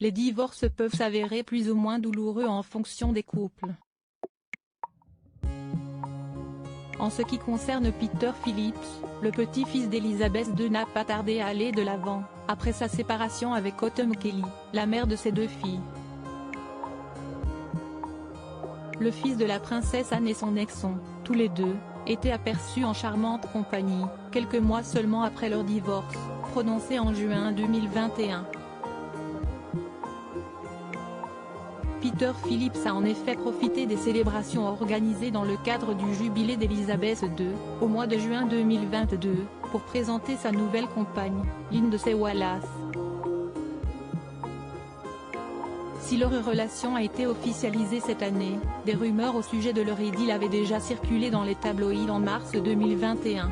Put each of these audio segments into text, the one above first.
les divorces peuvent s'avérer plus ou moins douloureux en fonction des couples. En ce qui concerne Peter Phillips, le petit-fils d'Elizabeth II n'a pas tardé à aller de l'avant, après sa séparation avec Autumn Kelly, la mère de ses 2 filles. Le fils de la princesse Anne et son ex ont, tous les deux, été aperçus en charmante compagnie, quelques mois seulement après leur divorce, prononcé en juin 2021. Peter Phillips a en effet profité des célébrations organisées dans le cadre du jubilé d'Elizabeth II, au mois de juin 2022, pour présenter sa nouvelle compagne, Lindsay Wallace. Si leur relation a été officialisée cette année, des rumeurs au sujet de leur idylle avaient déjà circulé dans les tabloïds en mars 2021.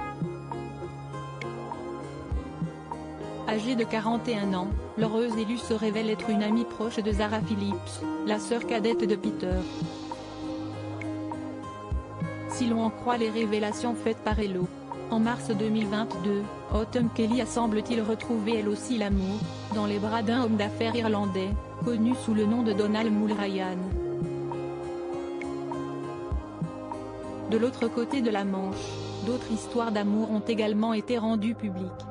Âgée de 41 ans, l'heureuse élue se révèle être une amie proche de Zara Phillips, la sœur cadette de Peter. Si l'on en croit les révélations faites par Hello. En mars 2022, Autumn Kelly a semble-t-il retrouvé elle aussi l'amour, dans les bras d'un homme d'affaires irlandais, connu sous le nom de Donald Mulryan. De l'autre côté de la Manche, d'autres histoires d'amour ont également été rendues publiques.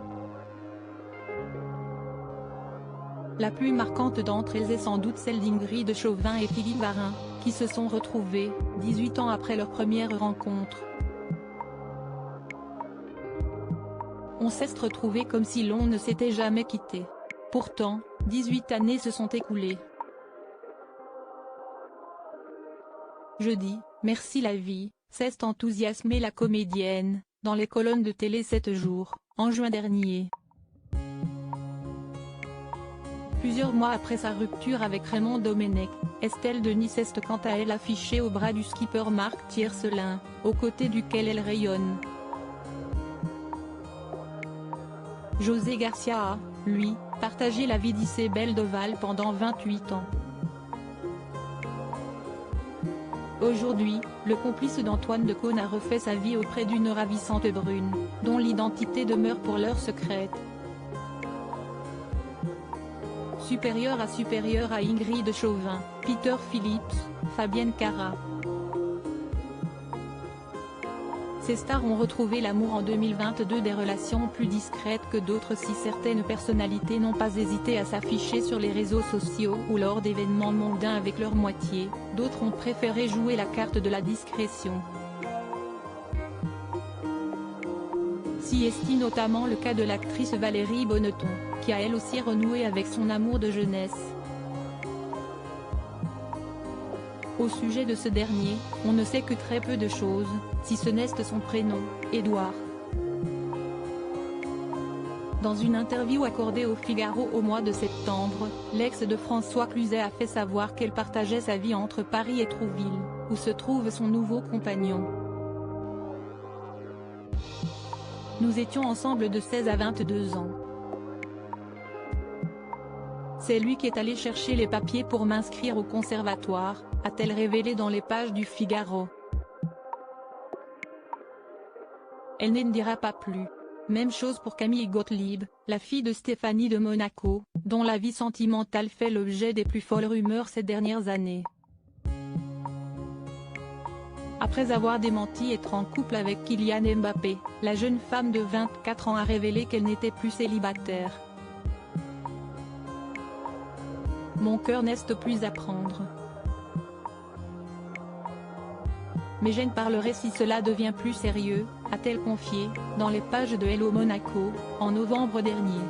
La plus marquante d'entre elles est sans doute celle d'Ingrid Chauvin et Philippe Varin, qui se sont retrouvés, 18 ans après leur première rencontre. On s'est retrouvé comme si l'on ne s'était jamais quitté. Pourtant, 18 années se sont écoulées. Jeudi, merci la vie, s'est enthousiasmée la comédienne, dans les colonnes de télé 7 jours, en juin dernier. Plusieurs mois après sa rupture avec Raymond Domenech, Estelle Denis est quant à elle affichée au bras du skipper Marc Tiercelin, aux côtés duquel elle rayonne. José Garcia a, lui, partagé la vie d'Isabelle Doval pendant 28 ans. Aujourd'hui, le complice d'Antoine Decaune a refait sa vie auprès d'une ravissante brune, dont l'identité demeure pour l'heure secrète. Supérieur à Ingrid Chauvin, Peter Phillips, Fabienne Cara. Ces stars ont retrouvé l'amour en 2022, des relations plus discrètes que d'autres si certaines personnalités n'ont pas hésité à s'afficher sur les réseaux sociaux ou lors d'événements mondains avec leur moitié, d'autres ont préféré jouer la carte de la discrétion. Si est notamment le cas de l'actrice Valérie Bonneton, qui a elle aussi renoué avec son amour de jeunesse. Au sujet de ce dernier, on ne sait que très peu de choses, si ce n'est son prénom, Édouard. Dans une interview accordée au Figaro au mois de septembre, l'ex de François Cluzet a fait savoir qu'elle partageait sa vie entre Paris et Trouville, où se trouve son nouveau compagnon. Nous étions ensemble de 16 à 22 ans. C'est lui qui est allé chercher les papiers pour m'inscrire au conservatoire, a-t-elle révélé dans les pages du Figaro. Elle n'en dira pas plus. Même chose pour Camille Gottlieb, la fille de Stéphanie de Monaco, dont la vie sentimentale fait l'objet des plus folles rumeurs ces dernières années. Après avoir démenti être en couple avec Kylian Mbappé, la jeune femme de 24 ans a révélé qu'elle n'était plus célibataire. Mon cœur n'est plus à prendre. Mais je ne parlerai si cela devient plus sérieux, a-t-elle confié, dans les pages de Hello Monaco, en novembre dernier.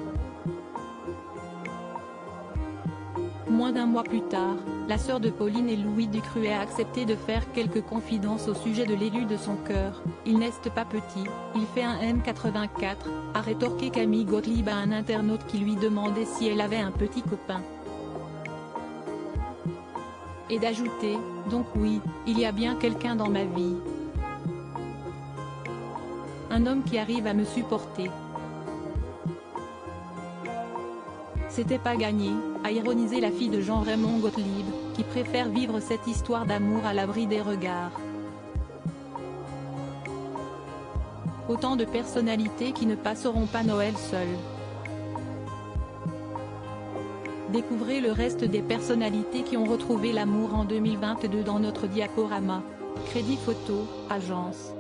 Moins d'un mois plus tard, la sœur de Pauline et Louis Ducruet a accepté de faire quelques confidences au sujet de l'élu de son cœur. Il n'est pas petit, il fait un M84, a rétorqué Camille Gottlieb à un internaute qui lui demandait si elle avait un petit copain. Et d'ajouter, donc oui, il y a bien quelqu'un dans ma vie. Un homme qui arrive à me supporter. C'était pas gagné, a ironisé la fille de Jean-Raymond Gottlieb, qui préfère vivre cette histoire d'amour à l'abri des regards. Autant de personnalités qui ne passeront pas Noël seules. Découvrez le reste des personnalités qui ont retrouvé l'amour en 2022 dans notre diaporama. Crédit Photo, agence.